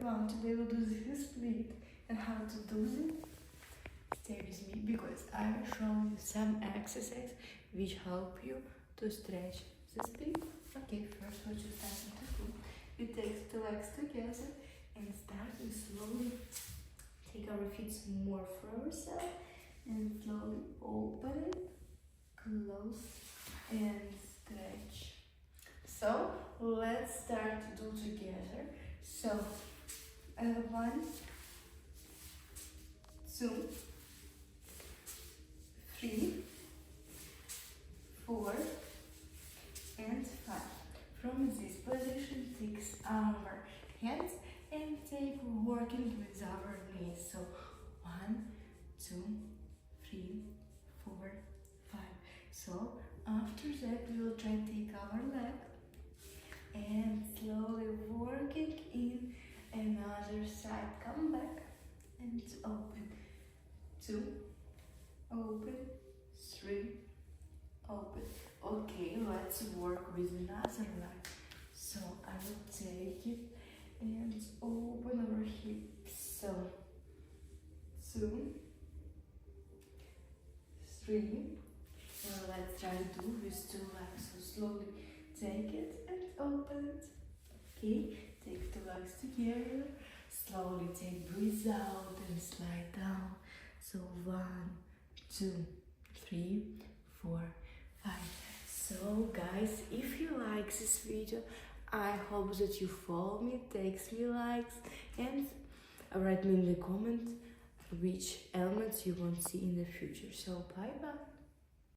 everyone, today we'll do the split and how to do it. Stay with me because I will show you some exercise which help you to stretch the split. Okay, first what you start to do, you take the legs together and start to slowly take our feet more for ourselves and slowly open it, close and stretch. So let's start to do together. So 1, 2, 3, 4 and 5. From this position, take our hands and take working with our knees. So 1, 2, 3, 4, 5. So after that, we will try to take our leg and slowly working in another side. Come back and open. 2, open, 3, open. Okay, let's work with another leg. So I will take it and open our hips. So 2, 3. Now let's try to do with 2 legs. So slowly take it and open it. Okay, take 2 legs together. Slowly take breathe out and slide down. So 1, 2, 3, 4, 5. So guys, if you like this video, I hope that you follow me, text me likes and write me in the comment which elements you want to see in the future. So bye bye.